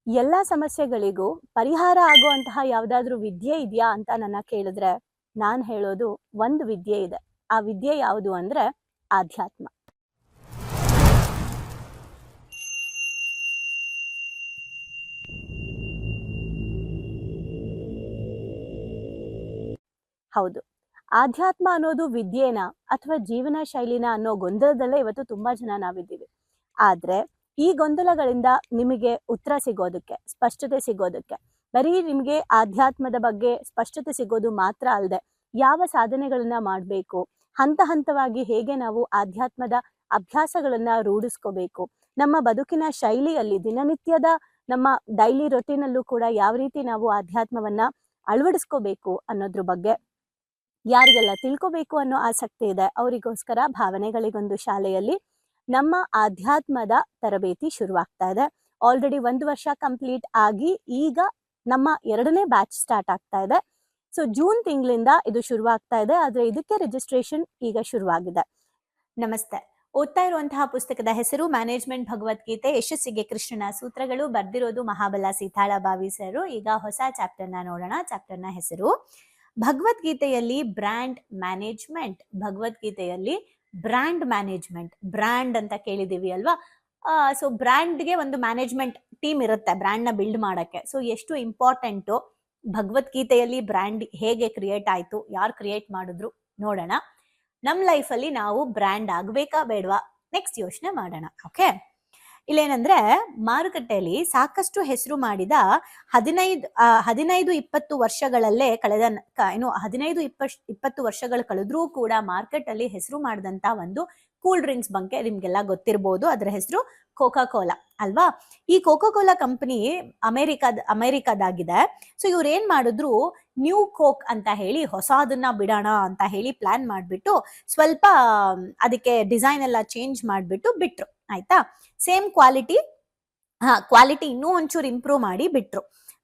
ಎಲ್ಲ ಸಮಸ್ಯೆಗಳಿಗೂ ಪರಿಹಾರ ಆಗುವಂತಹ ಯಾವುದಾದ್ರೂ ವಿದ್ಯೆ ಇದೆಯಾ ಅಂತ ನನ್ನ ಕೇಳಿದ್ರೆ ನಾನು ಹೇಳೋದು ಒಂದು ವಿದ್ಯೆ ಇದೆ. ಆ ವಿದ್ಯೆ ಯಾವುದು ಅಂದ್ರೆ ಆಧ್ಯಾತ್ಮ. ಹೌದು, ಆಧ್ಯಾತ್ಮ ಅನ್ನೋದು ವಿದ್ಯೆನ ಅಥವಾ ಜೀವನ ಶೈಲಿನ ಅನ್ನೋ ಗೊಂದಲದಲ್ಲೇ ಇವತ್ತು ತುಂಬಾ ಜನ ನಾವಿದ್ದೀವಿ. ಆದ್ರೆ ಈ ಗೊಂದಲಗಳಿಂದ ನಿಮಗೆ ಉತ್ತರ ಸಿಗೋದಕ್ಕೆ, ಸ್ಪಷ್ಟತೆ ಸಿಗೋದಕ್ಕೆ, ಬರೀ ನಿಮಗೆ ಆಧ್ಯಾತ್ಮದ ಬಗ್ಗೆ ಸ್ಪಷ್ಟತೆ ಸಿಗೋದು ಮಾತ್ರ ಅಲ್ಲದೆ ಯಾವ ಸಾಧನೆಗಳನ್ನ ಮಾಡಬೇಕು, ಹಂತ ಹಂತವಾಗಿ ಹೇಗೆ ನಾವು ಆಧ್ಯಾತ್ಮದ ಅಭ್ಯಾಸಗಳನ್ನ ರೂಢಿಸ್ಕೋಬೇಕು, ನಮ್ಮ ಬದುಕಿನ ಶೈಲಿಯಲ್ಲಿ ದಿನನಿತ್ಯದ ನಮ್ಮ ಡೈಲಿ ರೊಟೀನಲ್ಲೂ ಕೂಡ ಯಾವ ರೀತಿ ನಾವು ಆಧ್ಯಾತ್ಮವನ್ನ ಅಳವಡಿಸ್ಕೋಬೇಕು ಅನ್ನೋದ್ರ ಬಗ್ಗೆ ಯಾರಿಗೆಲ್ಲ ತಿಳ್ಕೋಬೇಕು ಅನ್ನೋ ಆಸಕ್ತಿ ಇದೆ ಅವರಿಗೋಸ್ಕರ ಭಾವನೆಗಳಿಗೊಂದು ಶಾಲೆಯಲ್ಲಿ ನಮ್ಮ ಆಧ್ಯಾತ್ಮದ ತರಬೇತಿ ಶುರುವಾಗ್ತಾ ಇದೆ. ಆಲ್ರೆಡಿ 1 ವರ್ಷ ಕಂಪ್ಲೀಟ್ ಆಗಿ ಈಗ ನಮ್ಮ 2ನೇ ಬ್ಯಾಚ್ ಸ್ಟಾರ್ಟ್ ಆಗ್ತಾ ಇದೆ. ಸೊ ಜೂನ್ ತಿಂಗಳಿಂದ ಇದು ಶುರುವಾಗ್ತಾ ಇದೆ. ಆದ್ರೆ ಇದಕ್ಕೆ ರಿಜಿಸ್ಟ್ರೇಷನ್ ಈಗ ಶುರುವಾಗಿದೆ. ನಮಸ್ತೆ. ಓದ್ತಾ ಇರುವಂತಹ ಪುಸ್ತಕದ ಹೆಸರು ಮ್ಯಾನೇಜ್ಮೆಂಟ್ ಭಗವದ್ಗೀತೆ ಯಶಸ್ಸಿಗೆ ಕೃಷ್ಣನ ಸೂತ್ರಗಳು. ಬರ್ದಿರೋದು ಮಹಾಬಲ ಸೀತಾಳಭಾವಿ ಸರ್. ಈಗ ಹೊಸ ಚಾಪ್ಟರ್ನ ನೋಡೋಣ. ಚಾಪ್ಟರ್ನ ಹೆಸರು ಭಗವದ್ಗೀತೆಯಲ್ಲಿ ಬ್ರ್ಯಾಂಡ್ ಮ್ಯಾನೇಜ್ಮೆಂಟ್. ಭಗವದ್ಗೀತೆಯಲ್ಲಿ ಬ್ರ್ಯಾಂಡ್ ಮ್ಯಾನೇಜ್ಮೆಂಟ್, ಬ್ರ್ಯಾಂಡ್ ಅಂತ ಕೇಳಿದೀವಿ ಅಲ್ವಾ? ಸೊ ಬ್ರ್ಯಾಂಡ್ಗೆ ಒಂದು ಮ್ಯಾನೇಜ್ಮೆಂಟ್ ಟೀಮ್ ಇರುತ್ತೆ ಬ್ರ್ಯಾಂಡ್ ನ ಬಿಲ್ಡ್ ಮಾಡಕ್ಕೆ. ಸೊ ಎಷ್ಟು ಇಂಪಾರ್ಟೆಂಟು ಭಗವದ್ಗೀತೆಯಲ್ಲಿ ಬ್ರ್ಯಾಂಡ್ ಹೇಗೆ ಕ್ರಿಯೇಟ್ ಆಯ್ತು, ಯಾರು ಕ್ರಿಯೇಟ್ ಮಾಡಿದ್ರು ನೋಡೋಣ. ನಮ್ ಲೈಫಲ್ಲಿ ನಾವು ಬ್ರ್ಯಾಂಡ್ ಆಗ್ಬೇಕಾ ಬೇಡವಾ ನೆಕ್ಸ್ಟ್ ಯೋಚನೆ ಮಾಡೋಣ. ಓಕೆ, ಇಲ್ಲೇನಂದ್ರೆ ಮಾರುಕಟ್ಟೆಯಲ್ಲಿ ಸಾಕಷ್ಟು ಹೆಸರು ಮಾಡಿದ 15-20 ವರ್ಷಗಳಲ್ಲೇ ಕಳೆದ ಏನು 15-20 ವರ್ಷಗಳು ಕಳೆದ್ರೂ ಕೂಡ ಮಾರ್ಕೆಟ್ ಅಲ್ಲಿ ಹೆಸರು ಮಾಡಿದಂತ ಒಂದು ಕೂಲ್ ಡ್ರಿಂಕ್ಸ್ ಬಗ್ಗೆ ನಿಮ್ಗೆಲ್ಲ ಗೊತ್ತಿರ್ಬೋದು. ಅದರ ಹೆಸರು ಕೋಕಾ ಕೋಲಾ ಅಲ್ವಾ? ಈ ಕೋಕಾ ಕೋಲಾ ಕಂಪನಿ ಅಮೆರಿಕಾದಾಗಿದೆ. ಸೊ ಇವ್ರು ಏನ್ ಮಾಡಿದ್ರು, ನ್ಯೂ ಕೋಕ್ ಅಂತ ಹೇಳಿ ಹೊಸದನ್ನ ಬಿಡೋಣ ಅಂತ ಹೇಳಿ ಪ್ಲಾನ್ ಮಾಡ್ಬಿಟ್ಟು ಸ್ವಲ್ಪ ಅದಕ್ಕೆ ಡಿಸೈನ್ ಎಲ್ಲ ಚೇಂಜ್ ಮಾಡ್ಬಿಟ್ಟು ಬಿಟ್ರು. ಆಯ್ತಾ? ಸೇಮ್ ಕ್ವಾಲಿಟಿ ಇನ್ನೂ ಒಂಚೂರು ಇಂಪ್ರೂವ್ ಮಾಡಿ ಬಿಟ್ರು.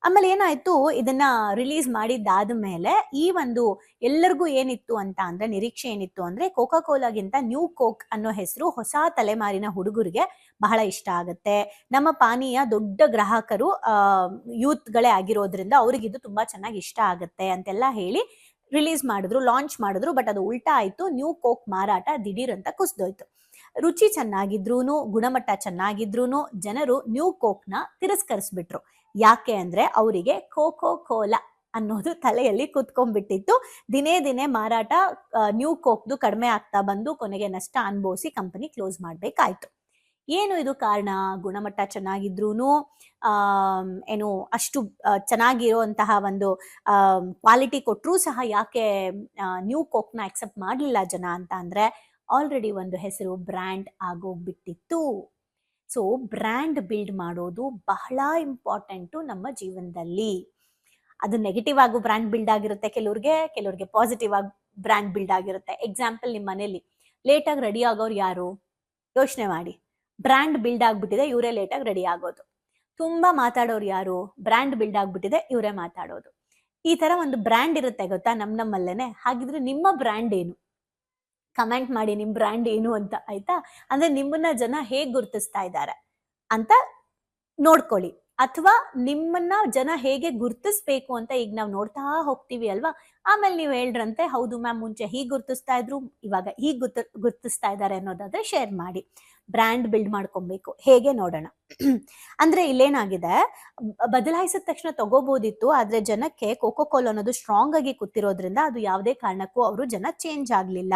ಆಮೇಲೆ ಏನಾಯ್ತು, ಇದನ್ನ ರಿಲೀಸ್ ಮಾಡಿದ್ದಾದ್ಮೇಲೆ ಈ ಒಂದು ಎಲ್ಲರಿಗೂ ಏನಿತ್ತು ಅಂತ ಅಂದ್ರೆ ನಿರೀಕ್ಷೆ ಏನಿತ್ತು ಅಂದ್ರೆ ಕೋಕಾ ಕೋಲಾಗಿಂತ ನ್ಯೂ ಕೋಕ್ ಅನ್ನೋ ಹೆಸರು ಹೊಸ ತಲೆಮಾರಿನ ಹುಡುಗರಿಗೆ ಬಹಳ ಇಷ್ಟ ಆಗುತ್ತೆ, ನಮ್ಮ ಪಾನೀಯ ದೊಡ್ಡ ಗ್ರಾಹಕರು ಯೂತ್ಗಳೇ ಆಗಿರೋದ್ರಿಂದ ಅವ್ರಿಗೆ ಇದು ತುಂಬಾ ಚೆನ್ನಾಗಿ ಇಷ್ಟ ಆಗುತ್ತೆ ಅಂತೆಲ್ಲ ಹೇಳಿ ರಿಲೀಸ್ ಮಾಡಿದ್ರು, ಲಾಂಚ್ ಮಾಡಿದ್ರು. ಬಟ್ ಅದು ಉಲ್ಟಾ ಆಯ್ತು. ನ್ಯೂ ಕೋಕ್ ಮಾರಾಟ ದಿಢೀರ್ ಅಂತ ಕುಸಿದೋಯ್ತು. ರುಚಿ ಚೆನ್ನಾಗಿದ್ರೂನು, ಗುಣಮಟ್ಟ ಚೆನ್ನಾಗಿದ್ರೂನು ಜನರು ನ್ಯೂ ಕೋಕ್ ನ ತಿರಸ್ಕರಿಸ್ಬಿಟ್ರು. ಯಾಕೆ ಅಂದ್ರೆ ಅವರಿಗೆ ಕೋಕೋ ಕೋಲಾ ಅನ್ನೋದು ತಲೆಯಲ್ಲಿ ಕುತ್ಕೊಂಡ್ಬಿಟ್ಟಿತ್ತು. ದಿನೇ ದಿನೇ ಮಾರಾಟ ನ್ಯೂ ಕೋಕ್ದು ಕಡಿಮೆ ಆಗ್ತಾ ಬಂದು ಕೊನೆಗೆ ನಷ್ಟ ಅನುಭವಿಸಿ ಕಂಪನಿ ಕ್ಲೋಸ್ ಮಾಡ್ಬೇಕಾಯ್ತು. ಏನು ಇದು ಕಾರಣ? ಗುಣಮಟ್ಟ ಚೆನ್ನಾಗಿದ್ರೂನು ಏನು ಅಷ್ಟು ಚೆನ್ನಾಗಿರುವಂತಹ ಒಂದು ಕ್ವಾಲಿಟಿ ಕೊಟ್ಟರೂ ಸಹ ಯಾಕೆ ನ್ಯೂ ಕೋಕ್ನ ಅಕ್ಸೆಪ್ಟ್ ಮಾಡಲಿಲ್ಲ ಜನ ಅಂತ ಅಂದ್ರೆ ಆಲ್ರೆಡಿ ಒಂದು ಹೆಸರು ಬ್ರ್ಯಾಂಡ್ ಆಗೋಗ್ಬಿಟ್ಟಿತ್ತು. ಸೊ ಬ್ರ್ಯಾಂಡ್ ಬಿಲ್ಡ್ ಮಾಡೋದು ಬಹಳ ಇಂಪಾರ್ಟೆಂಟು ನಮ್ಮ ಜೀವನದಲ್ಲಿ. ಅದು ನೆಗೆಟಿವ್ ಆಗು ಬ್ರ್ಯಾಂಡ್ ಬಿಲ್ಡ್ ಆಗಿರುತ್ತೆ ಕೆಲವ್ರಿಗೆ ಪಾಸಿಟಿವ್ ಆಗಿ ಬ್ರ್ಯಾಂಡ್ ಬಿಲ್ಡ್ ಆಗಿರುತ್ತೆ. ಎಕ್ಸಾಂಪಲ್, ನಿಮ್ಮ ಮನೇಲಿ ಲೇಟಾಗಿ ರೆಡಿ ಆಗೋರು ಯಾರು? ಯೋಚನೆ ಮಾಡಿ. ಬ್ರ್ಯಾಂಡ್ ಬಿಲ್ಡ್ ಆಗ್ಬಿಟ್ಟಿದೆ, ಇವರೇ ಲೇಟಾಗಿ ರೆಡಿ ಆಗೋದು. ತುಂಬಾ ಮಾತಾಡೋರು ಯಾರು? ಬ್ರ್ಯಾಂಡ್ ಬಿಲ್ಡ್ ಆಗ್ಬಿಟ್ಟಿದೆ, ಇವರೇ ಮಾತಾಡೋದು. ಈ ತರ ಒಂದು ಬ್ರ್ಯಾಂಡ್ ಇರುತ್ತೆ ಗೊತ್ತಾ ನಮ್ಮಲ್ಲೇನೆ. ಹಾಗಿದ್ರೆ ನಿಮ್ಮ ಬ್ರ್ಯಾಂಡ್ ಏನು? ಕಮೆಂಟ್ ಮಾಡಿ ನಿಮ್ ಬ್ರ್ಯಾಂಡ್ ಏನು ಅಂತ. ಆಯ್ತಾ? ಅಂದ್ರೆ ನಿಮ್ಮನ್ನ ಜನ ಹೇಗ್ ಗುರ್ತಿಸ್ತಾ ಇದ್ದಾರೆ ಅಂತ ನೋಡ್ಕೊಳ್ಳಿ. ಅಥವಾ ನಿಮ್ಮನ್ನ ಜನ ಹೇಗೆ ಗುರ್ತಿಸ್ಬೇಕು ಅಂತ ಈಗ ನಾವು ನೋಡ್ತಾ ಹೋಗ್ತೀವಿ ಅಲ್ವಾ? ಆಮೇಲೆ ನೀವು ಹೇಳ್ರಂತೆ, ಹೌದು ಮ್ಯಾಮ್ ಮುಂಚೆ ಹೀಗ್ ಗುರ್ತಿಸ್ತಾ ಇದ್ರು, ಇವಾಗ ಹೀಗ್ ಗುರ್ತಿಸ್ತಾ ಇದ್ದಾರೆ ಅನ್ನೋದಾದ್ರೆ ಶೇರ್ ಮಾಡಿ. ಬ್ರ್ಯಾಂಡ್ ಬಿಲ್ಡ್ ಮಾಡ್ಕೊಬೇಕು. ಹೇಗೆ ನೋಡೋಣ. ಅಂದ್ರೆ ಇಲ್ಲೇನಾಗಿದೆ, ಬದಲಾಯಿಸಿದ ತಕ್ಷಣ ತಗೋಬಹುದಿತ್ತು, ಆದ್ರೆ ಜನಕ್ಕೆ ಕೋಕೋ ಕೋಲಾ ಅನ್ನೋದು ಸ್ಟ್ರಾಂಗ್ ಆಗಿ ಕೂತಿರೋದ್ರಿಂದ ಅದು ಯಾವುದೇ ಕಾರಣಕ್ಕೂ ಅವರು ಜನ ಚೇಂಜ್ ಆಗ್ಲಿಲ್ಲ.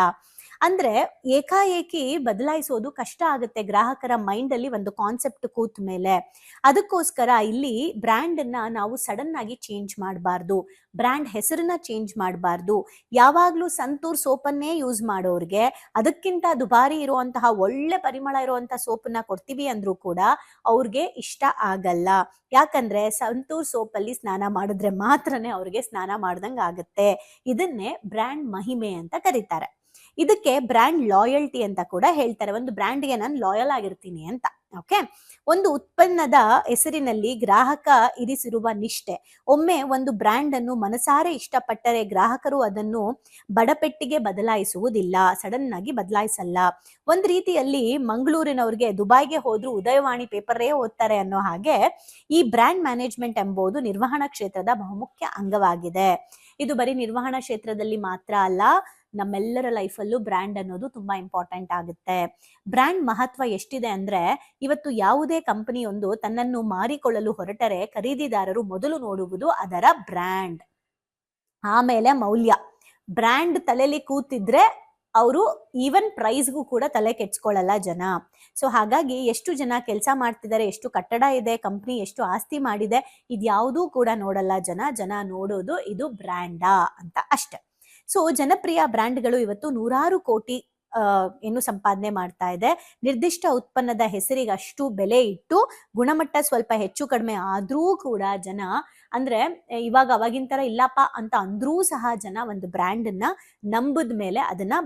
ಅಂದ್ರೆ ಏಕಾಏಕಿ ಬದಲಾಯಿಸೋದು ಕಷ್ಟ ಆಗುತ್ತೆ ಗ್ರಾಹಕರ ಮೈಂಡ್ ಅಲ್ಲಿ ಒಂದು ಕಾನ್ಸೆಪ್ಟ್ ಕೂತ ಮೇಲೆ. ಅದಕ್ಕೋಸ್ಕರ ಇಲ್ಲಿ ಬ್ರ್ಯಾಂಡ್ ಅನ್ನ ನಾವು ಸಡನ್ ಆಗಿ ಚೇಂಜ್ ಮಾಡಬಾರ್ದು, ಬ್ರ್ಯಾಂಡ್ ಹೆಸರನ್ನ ಚೇಂಜ್ ಮಾಡಬಾರ್ದು. ಯಾವಾಗ್ಲೂ ಸಂತೂರ್ ಸೋಪನ್ನೇ ಯೂಸ್ ಮಾಡೋರ್ಗೆ ಅದಕ್ಕಿಂತ ದುಬಾರಿ ಇರುವಂತಹ ಒಳ್ಳೆ ಪರಿಮಳ ಇರುವಂತಹ ಸೋಪನ್ನ ಕೊಡ್ತೀವಿ ಅಂದ್ರೂ ಕೂಡ ಅವ್ರಿಗೆ ಇಷ್ಟ ಆಗಲ್ಲ. ಯಾಕಂದ್ರೆ ಸಂತೂರ್ ಸೋಪಲ್ಲಿ ಸ್ನಾನ ಮಾಡಿದ್ರೆ ಮಾತ್ರನೇ ಅವ್ರಿಗೆ ಸ್ನಾನ ಮಾಡ್ದಂಗ ಆಗುತ್ತೆ. ಇದನ್ನೇ ಬ್ರ್ಯಾಂಡ್ ಮಹಿಮೆ ಅಂತ ಕರೀತಾರೆ. ಇದಕ್ಕೆ ಬ್ರ್ಯಾಂಡ್ ಲಾಯಲ್ಟಿ ಅಂತ ಕೂಡ ಹೇಳ್ತಾರೆ. ಒಂದು ಬ್ರ್ಯಾಂಡ್ಗೆ ನಾನು ಲಾಯಲ್ ಆಗಿರ್ತೀನಿ ಅಂತ. ಓಕೆ. ಒಂದು ಉತ್ಪನ್ನದ ಹೆಸರಿನಲ್ಲಿ ಗ್ರಾಹಕ ಇರಿಸಿರುವ ನಿಷ್ಠೆ. ಒಮ್ಮೆ ಒಂದು ಬ್ರ್ಯಾಂಡ್ ಅನ್ನು ಮನಸಾರೆ ಇಷ್ಟಪಟ್ಟರೆ ಗ್ರಾಹಕರು ಅದನ್ನು ಬಡಪೆಟ್ಟಿಗೆ ಬದಲಾಯಿಸುವುದಿಲ್ಲ, ಸಡನ್ ಆಗಿ ಬದಲಾಯಿಸಲ್ಲ. ಒಂದ್ ರೀತಿಯಲ್ಲಿ ಮಂಗಳೂರಿನವ್ರಿಗೆ ದುಬೈಗೆ ಹೋದ್ರು ಉದಯವಾಣಿ ಪೇಪರೇ ಓದ್ತಾರೆ ಅನ್ನೋ ಹಾಗೆ ಈ ಬ್ರ್ಯಾಂಡ್ ಮ್ಯಾನೇಜ್ಮೆಂಟ್ ಎಂಬುದು ನಿರ್ವಹಣಾ ಕ್ಷೇತ್ರದ ಬಹುಮುಖ್ಯ ಅಂಗವಾಗಿದೆ. ಇದು ಬರೀ ನಿರ್ವಹಣಾ ಕ್ಷೇತ್ರದಲ್ಲಿ ಮಾತ್ರ ಅಲ್ಲ, ನಮ್ಮೆಲ್ಲರ ಲೈಫಲ್ಲೂ ಬ್ರ್ಯಾಂಡ್ ಅನ್ನೋದು ತುಂಬಾ ಇಂಪಾರ್ಟೆಂಟ್ ಆಗುತ್ತೆ. ಬ್ರ್ಯಾಂಡ್ ಮಹತ್ವ ಎಷ್ಟಿದೆ ಅಂದ್ರೆ, ಇವತ್ತು ಯಾವುದೇ ಕಂಪನಿಯೊಂದು ತನ್ನನ್ನು ಮಾರಿಕೊಳ್ಳಲು ಹೊರಟರೆ ಖರೀದಿದಾರರು ಮೊದಲು ನೋಡುವುದು ಅದರ ಬ್ರ್ಯಾಂಡ್, ಆಮೇಲೆ ಮೌಲ್ಯ. ಬ್ರ್ಯಾಂಡ್ ತಲೆಯಲ್ಲಿ ಕೂತಿದ್ರೆ ಅವರು ಈವನ್ ಪ್ರೈಸ್ಗೂ ಕೂಡ ತಲೆ ಕೆಡ್ಸ್ಕೊಳ್ಳಲ್ಲ ಜನ. ಸೊ ಹಾಗಾಗಿ ಎಷ್ಟು ಜನ ಕೆಲಸ ಮಾಡ್ತಿದ್ದಾರೆ, ಎಷ್ಟು ಕಟ್ಟಡ ಇದೆ, ಕಂಪ್ನಿ ಎಷ್ಟು ಆಸ್ತಿ ಮಾಡಿದೆ, ಇದ್ಯಾವುದೂ ಕೂಡ ನೋಡಲ್ಲ ಜನ ನೋಡೋದು ಇದು ಬ್ರ್ಯಾಂಡಾ ಅಂತ ಅಷ್ಟೆ. ಸೊ ಜನಪ್ರಿಯ ಬ್ರ್ಯಾಂಡ್ಗಳು ಇವತ್ತು ನೂರಾರು ಕೋಟಿ ಏನು ಸಂಪಾದನೆ ಮಾಡ್ತಾ ಇದೆ. ನಿರ್ದಿಷ್ಟ ಉತ್ಪನ್ನದ ಹೆಸರಿಗೆ ಅಷ್ಟು ಬೆಲೆ ಇಟ್ಟು ಗುಣಮಟ್ಟ ಸ್ವಲ್ಪ ಹೆಚ್ಚು ಕಡಿಮೆ ಆದ್ರೂ ಕೂಡ ಜನ, ಅಂದ್ರೆ ಇವಾಗ ಅವಾಗಿನ ತರ ಇಲ್ಲಪ್ಪ ಅಂತ ಅಂದ್ರೂ ಸಹ ಜನ ಒಂದು ಬ್ರ್ಯಾಂಡ್ ಅನ್ನ ನಂಬುದ ಮೇಲೆ ಅದನ್ನ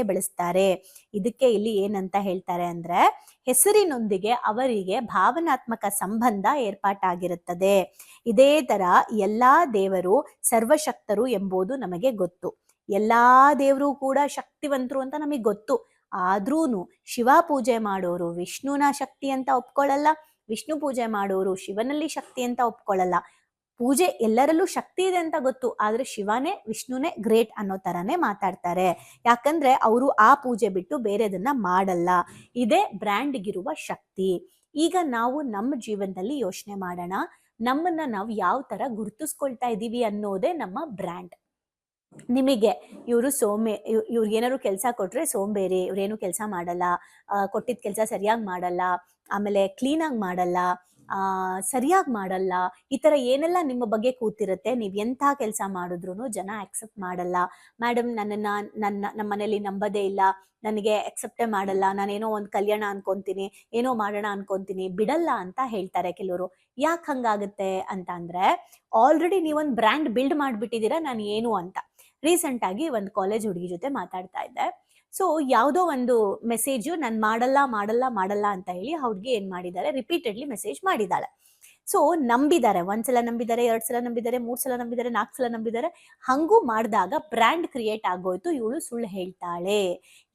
ಬಳಸ್ತಾರೆ. ಇದಕ್ಕೆ ಇಲ್ಲಿ ಏನಂತ ಹೇಳ್ತಾರೆ ಅಂದ್ರೆ, ಹೆಸರಿನೊಂದಿಗೆ ಅವರಿಗೆ ಭಾವನಾತ್ಮಕ ಸಂಬಂಧ ಏರ್ಪಾಟಾಗಿರುತ್ತದೆ. ಇದೇ ತರ ಎಲ್ಲಾ ದೇವರು ಸರ್ವಶಕ್ತರು ಎಂಬುದು ನಮಗೆ ಗೊತ್ತು. ಎಲ್ಲಾ ದೇವರು ಕೂಡ ಶಕ್ತಿವಂತರು ಅಂತ ನಮಗೆ ಗೊತ್ತು. ಆದ್ರೂನು ಶಿವ ಪೂಜೆ ಮಾಡೋರು ವಿಷ್ಣುನ ಶಕ್ತಿ ಅಂತ ಒಪ್ಕೊಳ್ಳಲ್ಲ, ವಿಷ್ಣು ಪೂಜೆ ಮಾಡೋರು ಶಿವನಲ್ಲಿ ಶಕ್ತಿ ಅಂತ ಒಪ್ಕೊಳ್ಳಲ್ಲ. ಪೂಜೆ ಎಲ್ಲರಲ್ಲೂ ಶಕ್ತಿ ಇದೆ ಅಂತ ಗೊತ್ತು, ಆದ್ರೆ ಶಿವನೇ ವಿಷ್ಣುನೇ ಗ್ರೇಟ್ ಅನ್ನೋ ತರಾನೇ ಮಾತಾಡ್ತಾರೆ. ಯಾಕಂದ್ರೆ ಅವರು ಆ ಪೂಜೆ ಬಿಟ್ಟು ಬೇರೆದನ್ನ ಮಾಡಲ್ಲ. ಇದೇ ಬ್ರ್ಯಾಂಡ್ಗಿರುವ ಶಕ್ತಿ. ಈಗ ನಾವು ನಮ್ಮ ಜೀವನದಲ್ಲಿ ಯೋಚನೆ ಮಾಡೋಣ, ನಮ್ಮನ್ನ ನಾವು ಯಾವ ತರ ಗುರುತಿಸ್ಕೊಳ್ತಾ ಇದೀವಿ ಅನ್ನೋದೇ ನಮ್ಮ ಬ್ರ್ಯಾಂಡ್. ನಿಮಗೆ ಇವರು ಇವ್ರಿಗೆ ಏನಾದ್ರು ಕೆಲಸ ಕೊಟ್ರೆ ಸೋಂಬೇರಿ, ಇವ್ರೇನು ಕೆಲಸ ಮಾಡಲ್ಲ, ಕೊಟ್ಟಿದ್ದ ಕೆಲಸ ಸರಿಯಾಗಿ ಮಾಡಲ್ಲ, ಆಮೇಲೆ ಕ್ಲೀನಾಗಿ ಮಾಡಲ್ಲ, ಸರಿಯಾಗಿ ಮಾಡಲ್ಲ, ಈ ತರ ಏನೆಲ್ಲ ನಿಮ್ಮ ಬಗ್ಗೆ ಕೂತಿರುತ್ತೆ. ನೀವ್ ಎಂಥ ಕೆಲಸ ಮಾಡಿದ್ರು ಜನ ಅಕ್ಸೆಪ್ಟ್ ಮಾಡಲ್ಲ. ಮೇಡಮ್ ನಮ್ಮ ಮನೇಲಿ ನಂಬದೇ ಇಲ್ಲ, ನನಗೆ ಅಕ್ಸೆಪ್ಟೇ ಮಾಡಲ್ಲ, ನಾನೇನೋ ಒಂದು ಕಲ್ಯಾಣ ಅನ್ಕೊಂತೀನಿ, ಏನೋ ಮಾಡೋಣ ಅನ್ಕೊಂತೀನಿ, ಬಿಡಲ್ಲ ಅಂತ ಹೇಳ್ತಾರೆ ಕೆಲವರು. ಯಾಕೆ ಹಂಗಾಗುತ್ತೆ ಅಂತ ಅಂದ್ರೆ, ಆಲ್ರೆಡಿ ನೀವೊಂದು ಬ್ರ್ಯಾಂಡ್ ಬಿಲ್ಡ್ ಮಾಡ್ಬಿಟ್ಟಿದ್ದೀರಾ ನಾನು ಏನು ಅಂತ. ರೀಸೆಂಟ್ ಆಗಿ ಒಂದು ಕಾಲೇಜ್ ಹುಡುಗಿ ಜೊತೆ ಮಾತಾಡ್ತಾ ಇದ್ದೆ. ಸೊ ಯಾವುದೋ ಒಂದು ಮೆಸೇಜು ನಾನು ಮಾಡಲ್ಲ ಅಂತ ಹೇಳಿ ಆ ಹುಡುಗಿ ಏನ್ ಮಾಡಿದ್ದಾರೆ, ರಿಪೀಟೆಡ್ಲಿ ಮೆಸೇಜ್ ಮಾಡಿದ್ದಾಳೆ. ಸೊ ನಂಬಿದ್ದಾರೆ, ಒಂದ್ಸಲ ನಂಬಿದ್ದಾರೆ, 2 ಸಲ ನಂಬಿದ್ದಾರೆ, 3 ಸಲ ನಂಬಿದ್ದಾರೆ, 4 ಸಲ ನಂಬಿದ್ದಾರೆ. ಹಂಗೂ ಮಾಡಿದಾಗ ಬ್ರ್ಯಾಂಡ್ ಕ್ರಿಯೇಟ್ ಆಗೋಯ್ತು. ಇವಳು ಸುಳ್ಳು ಹೇಳ್ತಾಳೆ.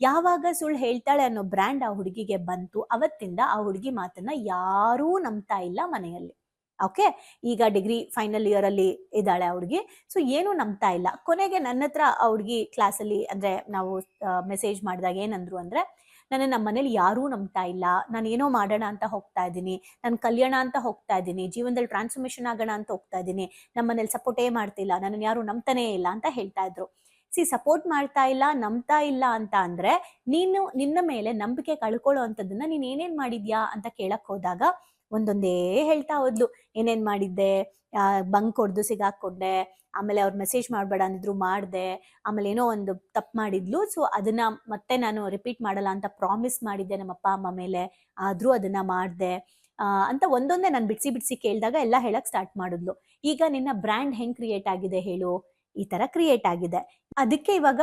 ಯಾವಾಗ ಸುಳ್ಳು ಹೇಳ್ತಾಳೆ ಅನ್ನೋ ಬ್ರ್ಯಾಂಡ್ ಆ ಹುಡುಗಿಗೆ ಬಂತು, ಅವತ್ತಿಂದ ಆ ಹುಡುಗಿ ಮಾತನ್ನ ಯಾರೂ ನಂಬ್ತಾ ಇಲ್ಲ ಮನೆಯಲ್ಲಿ. ಓಕೆ. ಈಗ ಡಿಗ್ರಿ ಫೈನಲ್ ಇಯರ್ ಅಲ್ಲಿ ಇದ್ದಾಳೆ ಆ ಹುಡುಗಿ. ಸೊ ಏನು ನಂಬ್ತಾ ಇಲ್ಲ. ಕೊನೆಗೆ ನನ್ನ ಹತ್ರ ಆ ಹುಡುಗಿ ಕ್ಲಾಸಲ್ಲಿ, ಅಂದ್ರೆ ನಾವು ಮೆಸೇಜ್ ಮಾಡಿದಾಗ ಏನಂದ್ರು ಅಂದ್ರೆ, ನಮ್ಮ ಮನೇಲಿ ಯಾರೂ ನಂಬ್ತಾ ಇಲ್ಲ, ನಾನು ಏನೋ ಮಾಡೋಣ ಅಂತ ಹೋಗ್ತಾ ಇದ್ದೀನಿ, ನಾನು ಕಲ್ಯಾಣ ಅಂತ ಹೋಗ್ತಾ ಇದ್ದೀನಿ, ಜೀವನದಲ್ಲಿ ಟ್ರಾನ್ಸ್ಫಾರ್ಮೇಶನ್ ಆಗೋಣ ಅಂತ ಹೋಗ್ತಾ ಇದ್ದೀನಿ, ನಮ್ಮ ಮನೇಲಿ ಸಪೋರ್ಟೇ ಮಾಡ್ತಿಲ್ಲ, ನನ್ನ ಯಾರು ನಂಬ್ತಾನೇ ಇಲ್ಲ ಅಂತ ಹೇಳ್ತಾ ಇದ್ರು. ಸಪೋರ್ಟ್ ಮಾಡ್ತಾ ಇಲ್ಲ, ನಂಬ್ತಾ ಇಲ್ಲ ಅಂತ ಅಂದ್ರೆ, ನೀನು ನಿನ್ನ ಮೇಲೆ ನಂಬಿಕೆ ಕಳ್ಕೊಳ್ಳೋ ಅಂತದನ್ನ ನೀನ್ ಏನೇನ್ ಮಾಡಿದ್ಯಾ ಅಂತ ಕೇಳಕ್ ಹೋದಾಗ ಒಂದೊಂದೇ ಹೇಳ್ತಾ ಹೋದ್ಲು. ಏನೇನ್ ಮಾಡಿದ್ದೆ, ಬಂಕ್ ಹೊಡ್ದು ಸಿಗಾಕೊಂಡೆ, ಆಮೇಲೆ ಅವ್ರು ಮೆಸೇಜ್ ಮಾಡ್ಬೇಡ ಅಂದಿದ್ರು ಮಾಡ್ದೆ, ಆಮೇಲೆ ಏನೋ ಒಂದು ತಪ್ಪು ಮಾಡಿದ್ಲು. ಸೊ ಅದನ್ನ ಮತ್ತೆ ನಾನು ರಿಪೀಟ್ ಮಾಡಲ್ಲ ಅಂತ ಪ್ರಾಮಿಸ್ ಮಾಡಿದ್ದೆ ನಮ್ಮ ಅಪ್ಪ ಅಮ್ಮ ಮೇಲೆ, ಆದ್ರೂ ಅದನ್ನ ಮಾಡ್ದೆ ಅಂತ ಒಂದೊಂದೇ ನಾನು ಬಿಡ್ಸಿ ಕೇಳಿದಾಗ ಎಲ್ಲ ಹೇಳಕ್ ಸ್ಟಾರ್ಟ್ ಮಾಡಿದ್ಲು. ಈಗ ನಿನ್ನ ಬ್ರ್ಯಾಂಡ್ ಹೆಂಗ್ ಕ್ರಿಯೇಟ್ ಆಗಿದೆ ಹೇಳು? ಈ ತರ ಕ್ರಿಯೇಟ್ ಆಗಿದೆ. ಅದಕ್ಕೆ ಇವಾಗ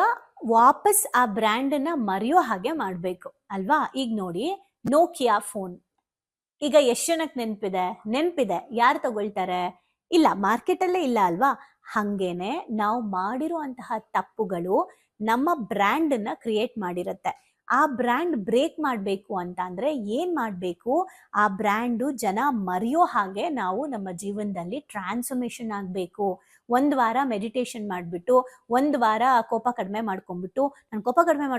ವಾಪಸ್ ಆ ಬ್ರ್ಯಾಂಡ್ ಅನ್ನ ಮರೆಯೋ ಹಾಗೆ ಮಾಡ್ಬೇಕು ಅಲ್ವಾ? ಈಗ ನೋಡಿ, ನೋಕಿಯಾ ಫೋನ್ ಈಗ ಎಷ್ಟ್ ಜನಕ್ಕೆ ನೆನ್ಪಿದೆ, ಯಾರು ತಗೊಳ್ತಾರೆ? ಇಲ್ಲ, ಮಾರ್ಕೆಟ್ ಅಲ್ಲೇ ಇಲ್ಲ ಅಲ್ವಾ? ಹಂಗೇನೆ ನಾವು ಮಾಡಿರುವಂತಹ ತಪ್ಪುಗಳು ನಮ್ಮ ಬ್ರ್ಯಾಂಡ್ ಅನ್ನ ಕ್ರಿಯೇಟ್ ಮಾಡಿರುತ್ತೆ. ಆ ಬ್ರ್ಯಾಂಡ್ ಬ್ರೇಕ್ ಮಾಡ್ಬೇಕು ಅಂತ ಅಂದ್ರೆ ಏನ್ ಮಾಡ್ಬೇಕು? ಆ ಬ್ರ್ಯಾಂಡು ಜನ ಮರೆಯೋ ಹಾಗೆ ನಾವು ನಮ್ಮ ಜೀವನದಲ್ಲಿ ಟ್ರಾನ್ಸ್ಫಾರ್ಮೇಶನ್ ಆಗ್ಬೇಕು. 1 ವಾರ ಮೆಡಿಟೇಷನ್ ಮಾಡ್ಬಿಟ್ಟು, 1 ವಾರ ಕೋಪ ಕಡಿಮೆ ಮಾಡ್ಕೊಂಡ್ಬಿಟ್ಟು, ನಾನು ಕೋಪ ಕಡಿಮೆ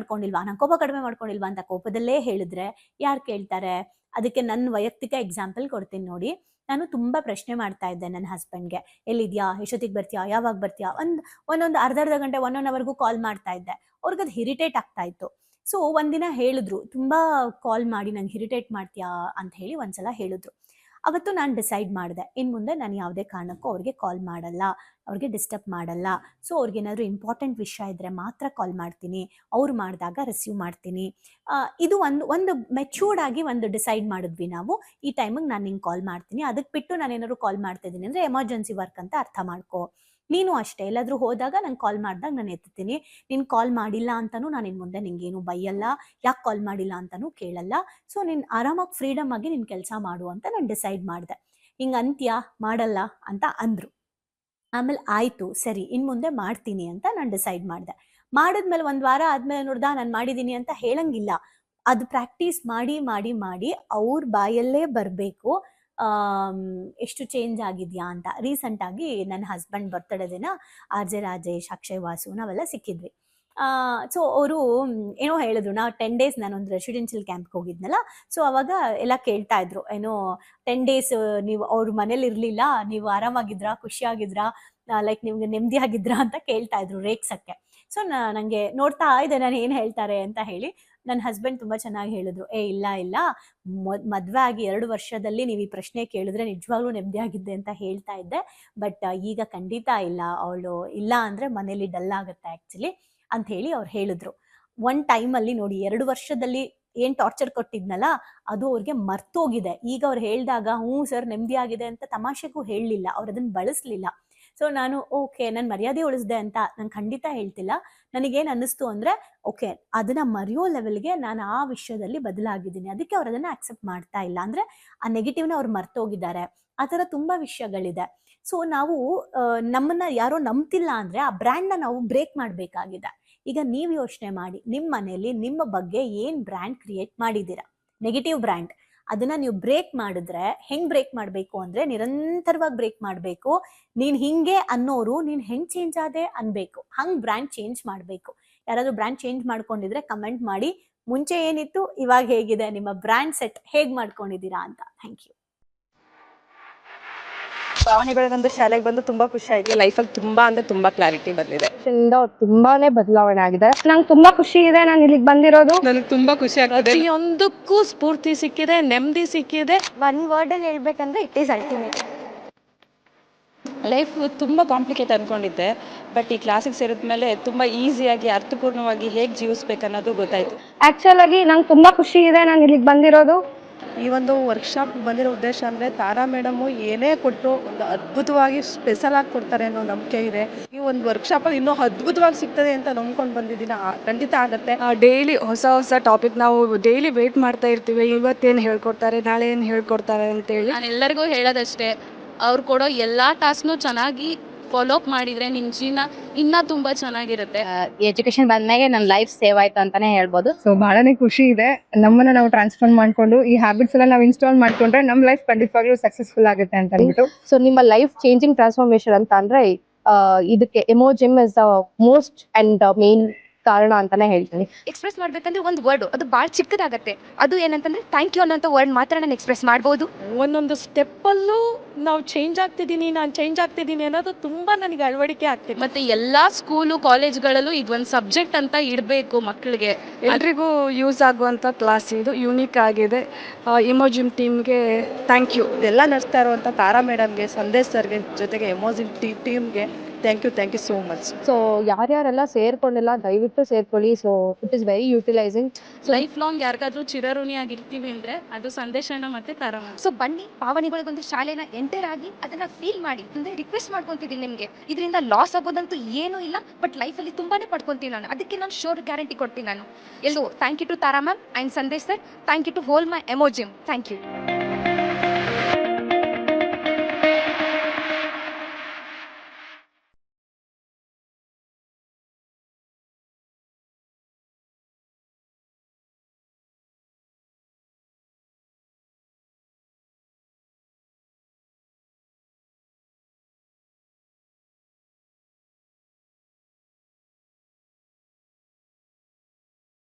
ಮಾಡ್ಕೊಂಡಿಲ್ವಾ ಅಂತ ಕೋಪದಲ್ಲೇ ಹೇಳಿದ್ರೆ ಯಾರು ಕೇಳ್ತಾರೆ? ಅದಕ್ಕೆ ನನ್ನ ವೈಯಕ್ತಿಕ ಎಕ್ಸಾಂಪಲ್ ಕೊಡ್ತೀನಿ ನೋಡಿ. ನಾನು ತುಂಬಾ ಪ್ರಶ್ನೆ ಮಾಡ್ತಾ ಇದ್ದೆ ನನ್ನ ಹಸ್ಬೆಂಡ್ಗೆ, ಎಲ್ಲಿದ್ಯಾ, ಎಷ್ಟೊತ್ತಿಗೆ ಬರ್ತೀಯಾ, ಯಾವಾಗ ಬರ್ತೀಯಾ, ಒಂದೊಂದು ಅರ್ಧ ಗಂಟೆ 1 ಅವರ್ಗೂ ಕಾಲ್ ಮಾಡ್ತಾ ಇದ್ದೆ. ಅವ್ರಿಗದು ಇರಿಟೇಟ್ ಆಗ್ತಾ ಇತ್ತು. ಸೊ ಒಂದಿನ ಹೇಳಿದ್ರು, ತುಂಬಾ ಕಾಲ್ ಮಾಡಿ ನಂಗೆ ಇರಿಟೇಟ್ ಮಾಡ್ತೀಯಾ ಅಂತ ಹೇಳಿ ಒಂದ್ಸಲ ಹೇಳಿದ್ರು. ಅವತ್ತು ನಾನು ಡಿಸೈಡ್ ಮಾಡಿದೆ, ಇನ್ ಮುಂದೆ ನಾನು ಯಾವುದೇ ಕಾರಣಕ್ಕೂ ಅವ್ರಿಗೆ ಕಾಲ್ ಮಾಡಲ್ಲ, ಅವ್ರಿಗೆ ಡಿಸ್ಟರ್ಬ್ ಮಾಡಲ್ಲ. ಸೊ ಅವ್ರಿಗೇನಾದ್ರು ಇಂಪಾರ್ಟೆಂಟ್ ವಿಷಯ ಇದ್ರೆ ಮಾತ್ರ ಕಾಲ್ ಮಾಡ್ತೀನಿ, ಅವ್ರು ಮಾಡಿದಾಗ ರಿಸೀವ್ ಮಾಡ್ತೀನಿ. ಇದು ಒಂದು ಮೆಚೂರ್ಡ್ ಆಗಿ ಒಂದು ಡಿಸೈಡ್ ಮಾಡಿದ್ವಿ ನಾವು. ಈ ಟೈಮಿಗೆ ನಾನು ನಿಂಗೆ ಕಾಲ್ ಮಾಡ್ತೀನಿ, ಅದಕ್ಕೆ ಬಿಟ್ಟು ನಾನು ಏನಾದ್ರು ಕಾಲ್ ಮಾಡ್ತಾ ಇದ್ದೀನಿ ಅಂದ್ರೆ ಎಮರ್ಜೆನ್ಸಿ ವರ್ಕ್ ಅಂತ ಅರ್ಥ ಮಾಡ್ಕೋ. ನೀನು ಅಷ್ಟೇ ಎಲ್ಲಾದ್ರೂ ಹೋದಾಗ ನಂಗೆ ಕಾಲ್ ಮಾಡಿದಾಗ ನಾನು ಎತ್ತೀನಿ. ನೀನು ಕಾಲ್ ಮಾಡಿಲ್ಲ ಅಂತನೂ ನಾನು ಇನ್ನು ಮುಂದೆ ನಿಂಗೇನು ಬೈಯಲ್ಲ, ಯಾಕೆ ಕಾಲ್ ಮಾಡಿಲ್ಲ ಅಂತನೂ ಕೇಳಲ್ಲ. ಸೊ ನೀನು ಆರಾಮಾಗಿ ಫ್ರೀಡಮ್ ಆಗಿ ನಿನ್ನ ಕೆಲಸ ಮಾಡು ಅಂತ ನಾನು ಡಿಸೈಡ್ ಮಾಡಿದೆ. ಹಿಂಗೆ ಅಂತ್ಯಾ ಮಾಡಲ್ಲ ಅಂತ ಅಂದರು. ಆಮೇಲೆ ಆಯಿತು ಸರಿ ಇನ್ನು ಮುಂದೆ ಮಾಡ್ತೀನಿ ಅಂತ ನಾನು ಡಿಸೈಡ್ ಮಾಡಿದೆ. ಮಾಡಿದ್ಮೇಲೆ ಒಂದು ವಾರ ಆದಮೇಲೆ ನೋಡ್ದಾ ನಾನು ಮಾಡಿದ್ದೀನಿ ಅಂತ ಹೇಳಂಗಿಲ್ಲ. ಅದು ಪ್ರಾಕ್ಟೀಸ್ ಮಾಡಿ ಮಾಡಿ ಮಾಡಿ ಅವ್ರ ಬಾಯಲ್ಲೇ ಬರಬೇಕು ಎಷ್ಟು ಚೇಂಜ್ ಆಗಿದೆಯಾ ಅಂತ. ರೀಸೆಂಟಾಗಿ ನನ್ನ ಹಸ್ಬೆಂಡ್ ಬರ್ತಡೇ ದಿನ ಆರ್ ಜೆ ರಾಜೇಶ್, ಅಕ್ಷಯ್ ವಾಸು ನಾವೆಲ್ಲ ಸಿಕ್ಕಿದ್ವಿ. ಸೊ ಅವರು ಏನೋ ಹೇಳಿದ್ರು. ನಾವು 10 ಡೇಸ್ ನಾನೊಂದು ರೆಸಿಡೆನ್ಷಿಯಲ್ ಕ್ಯಾಂಪ್ಗೆ ಹೋಗಿದ್ನಲ್ಲ, ಸೊ ಅವಾಗ ಎಲ್ಲ ಕೇಳ್ತಾ ಇದ್ರು, ಏನೋ 10 ಡೇಸ್ ನೀವು ಅವ್ರ ಮನೇಲಿ ಇರಲಿಲ್ಲ, ನೀವು ಆರಾಮಾಗಿದ್ರಾ, ಖುಷಿಯಾಗಿದ್ರಾ, ಲೈಕ್ ನಿಮ್ಗೆ ನೆಮ್ಮದಿಯಾಗಿದ್ರಾ ಅಂತ ಕೇಳ್ತಾ ಇದ್ರು ರೇಗ್ಸಕ್ಕೆ. ಸೊ ನನಗೆ ನೋಡ್ತಾ ಇದ್ದೆ ನಾನು ಏನು ಹೇಳ್ತಾರೆ ಅಂತ ಹೇಳಿ. ನನ್ನ ಹಸ್ಬೆಂಡ್ ತುಂಬ ಚೆನ್ನಾಗಿ ಹೇಳಿದ್ರು, ಇಲ್ಲ ಇಲ್ಲ, ಮದುವೆ ಆಗಿ 2 ವರ್ಷದಲ್ಲಿ ನೀವು ಈ ಪ್ರಶ್ನೆ ಕೇಳಿದ್ರೆ ನಿಜವಾಗ್ಲೂ ನೆಮ್ಮದಿಯಾಗಿದ್ದೆ ಅಂತ ಹೇಳ್ತಾ ಇದ್ದೆ. ಬಟ್ ಈಗ ಖಂಡಿತ ಇಲ್ಲ, ಅವಳು ಇಲ್ಲ ಅಂದರೆ ಮನೇಲಿ ಡಲ್ ಆಗುತ್ತೆ ಆ್ಯಕ್ಚುಲಿ ಅಂತ ಹೇಳಿ ಅವ್ರು ಹೇಳಿದ್ರು. ಒನ್ ಟೈಮಲ್ಲಿ ನೋಡಿ 2 ವರ್ಷದಲ್ಲಿ ಏನು ಟಾರ್ಚರ್ ಕೊಟ್ಟಿದ್ನಲ್ಲ ಅದು ಅವ್ರಿಗೆ ಮರ್ತೋಗಿದೆ. ಈಗ ಅವ್ರು ಹೇಳಿದಾಗ ಹ್ಞೂ ಸರ್ ನೆಮ್ಮದಿಯಾಗಿದೆ ಅಂತ ತಮಾಷೆಗೂ ಹೇಳಲಿಲ್ಲ, ಅವ್ರು ಅದನ್ನು ಬಳಸಲಿಲ್ಲ. ಸೊ ನಾನು ಓಕೆ ನಾನು ಮರ್ಯಾದೆ ಉಳಿಸ್ದೆ ಅಂತ ನಾನು ಖಂಡಿತ ಹೇಳ್ತಿಲ್ಲ. ನನಗೇನು ಅನ್ನಿಸ್ತು ಅಂದರೆ ಓಕೆ ಅದನ್ನು ಮರೆಯೋ ಲೆವೆಲ್ಗೆ ನಾನು ಆ ವಿಷಯದಲ್ಲಿ ಬದಲಾಗಿದ್ದೀನಿ, ಅದಕ್ಕೆ ಅವ್ರು ಅದನ್ನು ಆಕ್ಸೆಪ್ಟ್ ಮಾಡ್ತಾ ಇಲ್ಲ. ಅಂದರೆ ಆ ನೆಗೆಟಿವ್ನ ಅವ್ರು ಮರ್ತೋಗಿದ್ದಾರೆ. ಆ ಥರ ತುಂಬ ವಿಷಯಗಳಿದೆ. ಸೊ ನಾವು ನಮ್ಮನ್ನು ಯಾರೋ ನಂಬ್ತಿಲ್ಲ ಅಂದರೆ ಆ ಬ್ರ್ಯಾಂಡ್ನ ನಾವು ಬ್ರೇಕ್ ಮಾಡಬೇಕಾಗಿದೆ. ಈಗ ನೀವು ಯೋಚನೆ ಮಾಡಿ, ನಿಮ್ಮ ಮನೆಯಲ್ಲಿ ನಿಮ್ಮ ಬಗ್ಗೆ ಏನು ಬ್ರ್ಯಾಂಡ್ ಕ್ರಿಯೇಟ್ ಮಾಡಿದ್ದೀರಾ, ನೆಗೆಟಿವ್ ಬ್ರ್ಯಾಂಡ್. ಅದನ್ನು ನೀವು ಬ್ರೇಕ್ ಮಾಡಿದ್ರೆ ಹೆಂಗೆ ಬ್ರೇಕ್ ಮಾಡಬೇಕು ಅಂದರೆ ನಿರಂತರವಾಗಿ ಬ್ರೇಕ್ ಮಾಡಬೇಕು. ನೀನು ಹಿಂಗೆ ಅನ್ನೋರು ನೀನು ಹೆಂಗೆ ಚೇಂಜ್ ಆದೆ ಅನ್ಬೇಕು, ಹಂಗೆ ಬ್ರ್ಯಾಂಡ್ ಚೇಂಜ್ ಮಾಡಬೇಕು. ಯಾರಾದರೂ ಬ್ರ್ಯಾಂಡ್ ಚೇಂಜ್ ಮಾಡ್ಕೊಂಡಿದ್ರೆ ಕಮೆಂಟ್ ಮಾಡಿ, ಮುಂಚೆ ಏನಿತ್ತು ಇವಾಗ ಹೇಗಿದೆ, ನಿಮ್ಮ ಬ್ರ್ಯಾಂಡ್ ಸೆಟ್ ಹೇಗೆ ಮಾಡ್ಕೊಂಡಿದ್ದೀರಾ ಅಂತ. Thank you. ಭಾವನೆಗಳು ಬಂದು ಶಾಲೆಗೆ ಬಂದು ತುಂಬಾ ಖುಷಿ ಆಯ್ತು. ಲೈಫಲ್ಲಿ ತುಂಬಾ ಅಂದ್ರೆ ತುಂಬಾ ಕ್ಲಾರಿಟಿ ಬಂದಿದೆ. ತುಂಬಾನೇ ಬದಲಾವಣೆ ಆಗಿದೆ. ನಂಗೆ ತುಂಬಾ ಖುಷಿ ಇದೆ ನಾನು ಇಲ್ಲಿಗೆ ಬಂದಿರೋದು. ನನಗೆ ತುಂಬಾ ಖುಷಿ ಆಗ್ತದೆ. ಪ್ರತಿಯೊಂದಕ್ಕೂ ಸ್ಫೂರ್ತಿ ಸಿಕ್ಕಿದೆ, ನೆಮ್ಮದಿ ಸಿಕ್ಕಿದೆ. ಒನ್ ವರ್ಡ್ ಅಲ್ಲಿ ಹೇಳ್ಬೇಕಂದ್ರೆ ಇಟ್ ಈಸ್ ಅಲ್ಟಿಮೇಟ್. ಲೈಫ್ ತುಂಬ ಕಾಂಪ್ಲಿಕೇಟ್ ಅಂದ್ಕೊಂಡಿದ್ದೆ, ಬಟ್ ಈ ಕ್ಲಾಸಿಗೆ ಸೇರಿದ್ಮೇಲೆ ತುಂಬ ಈಸಿಯಾಗಿ ಅರ್ಥಪೂರ್ಣವಾಗಿ ಹೇಗೆ ಜೀವಿಸ್ಬೇಕು ಅನ್ನೋದು ಗೊತ್ತಾಯ್ತು. ಆಕ್ಚುಲ್ ಆಗಿ ನಂಗೆ ತುಂಬಾ ಖುಷಿ ಇದೆ ನಾನು ಇಲ್ಲಿಗೆ ಬಂದಿರೋದು. ಈ ಒಂದು ವರ್ಕ್ಶಾಪ್ ಬಂದಿರೋ ಉದ್ದೇಶ ಅಂದರೆ ತಾರಾ ಮೇಡಮು ಏನೇ ಕೊಟ್ಟರು ಒಂದು ಅದ್ಭುತವಾಗಿ ಸ್ಪೆಷಲ್ ಆಗಿ ಕೊಡ್ತಾರೆ ಅನ್ನೋ ನಂಬಿಕೆ ಇದೆ. ಈ ಒಂದು ವರ್ಕ್ಶಾಪಲ್ಲಿ ಇನ್ನೂ ಅದ್ಭುತವಾಗಿ ಸಿಗ್ತದೆ ಅಂತ ನಂಬ್ಕೊಂಡು ಬಂದಿದ್ದೀನಿ. ಖಂಡಿತ ಆಗುತ್ತೆ. ಡೈಲಿ ಹೊಸ ಟಾಪಿಕ್ ನಾವು ಡೈಲಿ ವೇಟ್ ಮಾಡ್ತಾ ಇರ್ತೀವಿ, ಇವತ್ತೇನು ಹೇಳ್ಕೊಡ್ತಾರೆ, ನಾಳೆ ಏನು ಹೇಳ್ಕೊಡ್ತಾರೆ ಅಂತೇಳಿ. ನಾನು ಎಲ್ಲರಿಗೂ ಹೇಳೋದಷ್ಟೇ, ಅವ್ರು ಕೊಡೋ ಎಲ್ಲ ಟಾಸ್ಕ್ನು ಚೆನ್ನಾಗಿ ಫಾಲೋ ಅಪ್ ಮಾಡಿದರೆ ನಿಮ್ಮ ಜೀವನ ಇನ್ನೂ ತುಂಬ ಚೆನ್ನಾಗಿರುತ್ತೆ. ಎಜುಕೇಶನ್ ಬಂದ್ಮೇಲೆ ನನ್ನ ಲೈಫ್ ಸೇವ್ ಆಯ್ತು ಅಂತಾನೆ ಹೇಳ್ಬೋದು. ಸೊ ಬಹಳನೇ ಖುಷಿ ಇದೆ. ನಮ್ಮನ್ನ ನಾವು ಟ್ರಾನ್ಸ್ಫಾರ್ಮ್ ಮಾಡ್ಕೊಂಡು ಈ ಹ್ಯಾಬಿಟ್ಸ್ ಎಲ್ಲ ನಾವು ಇನ್ಸ್ಟಾಲ್ ಮಾಡ್ಕೊಂಡ್ರೆ ನಮ್ಮ ಲೈಫ್ ಖಂಡಿತವಾಗ್ಲೂ ಸಕ್ಸಸ್ಫುಲ್ ಆಗುತ್ತೆ ಅಂತ ಅಂದ್ಬಿಟ್ಟು. ಸೊ ನಿಮ್ಮ ಲೈಫ್ ಚೇಂಜಿಂಗ್ ಟ್ರಾನ್ಸ್ಫಾರ್ಮೇಶನ್ ಅಂತ ಅಂದ್ರೆ ಇದಕ್ಕೆ ಎಮೋಜಿಮ್ is the most and main ಕಾರಣ ಅಂತಾನೆ ಹೇಳ್ತೀನಿ. ಎಕ್ಸ್ಪ್ರೆಸ್ ಮಾಡ್ಬೇಕಂದ್ರೆ ಒಂದು ವರ್ಡ್ ಅದು ಭಾಳ ಚಿಕ್ಕದಾಗತ್ತೆ. ಅದು ಏನಂತಂದ್ರೆ ಥ್ಯಾಂಕ್ ಯು ಅನ್ನೋಂಥ ವರ್ಡ್ ಮಾತ್ರ ನಾನು ಎಕ್ಸ್ಪ್ರೆಸ್ ಮಾಡ್ಬೋದು. ಒಂದೊಂದು ಸ್ಟೆಪ್ಪಲ್ಲೂ ನಾವು ಚೇಂಜ್ ಆಗ್ತಿದ್ದೀನಿ, ನಾನು ಚೇಂಜ್ ಆಗ್ತಿದ್ದೀನಿ ಅನ್ನೋದು ತುಂಬ ನನಗೆ ಅಳವಡಿಕೆ ಆಗ್ತಿದೆ. ಮತ್ತು ಎಲ್ಲ ಸ್ಕೂಲು ಕಾಲೇಜ್ಗಳಲ್ಲೂ ಇದೊಂದು ಸಬ್ಜೆಕ್ಟ್ ಅಂತ ಇಡಬೇಕು ಮಕ್ಕಳಿಗೆ. ಎಲ್ರಿಗೂ ಯೂಸ್ ಆಗುವಂಥ ಕ್ಲಾಸ್ ಇದು, ಯೂನಿಕ್ ಆಗಿದೆ. ಇಮೋಜಿಮ್ ಟೀಮ್ಗೆ ಥ್ಯಾಂಕ್ ಯು. ಇದೆಲ್ಲ ನಡೆಸ್ತಾ ಇರುವಂಥ ತಾರಾ ಮೇಡಮ್ಗೆ, ಸಂದೇಶ್ ಸರ್ಗೆ, ಜೊತೆಗೆ ಎಮೋಜಿಮ್ ಟೀಮ್ಗೆ thank you so much. So ಯಾರ್ಯಾರೆಲ್ಲ ಸೇರ್ಕೊಂಡಿಲ್ಲ ದಯವಿಟ್ಟು ಸೇರ್ಕೊಳ್ಳಿ. So it is very utilizing. Life long ಯಾರಿಗಾದ್ರೂ ಚಿರಋಣಿಯಾಗಿರ್ತೀವಿ ಅಂದರೆ ಅದು ಸಂದೇಶನ ಮತ್ತು ತಾರಾ. ಸೊ ಬನ್ನಿ ಭಾವನೆಗಳಿಗೊಂದು ಶಾಲೆನ ಎಂಟರ್ ಆಗಿ ಅದನ್ನ ಫೀಲ್ ಮಾಡಿ. ಅಂದ್ರೆ ರಿಕ್ವೆಸ್ಟ್ ಮಾಡ್ಕೊಂತಿದ್ದೀನಿ ನಿಮಗೆ, ಇದರಿಂದ ಲಾಸ್ ಆಗೋದಂತೂ ಏನೂ ಇಲ್ಲ, ಬಟ್ ಲೈಫಲ್ಲಿ ತುಂಬಾನೇ ಪಡ್ಕೊಂತೀನಿ ನಾನು. ಅದಕ್ಕೆ ನಾನು ಶೋರ್ ಗ್ಯಾರಂಟಿ ಕೊಡ್ತೀನಿ ನಾನು. ಎಲ್ಲೋ thank you to Tara ma'am and Sandesh sir. Thank you to whole my ಎಮೋಜಿಮ್. Thank you.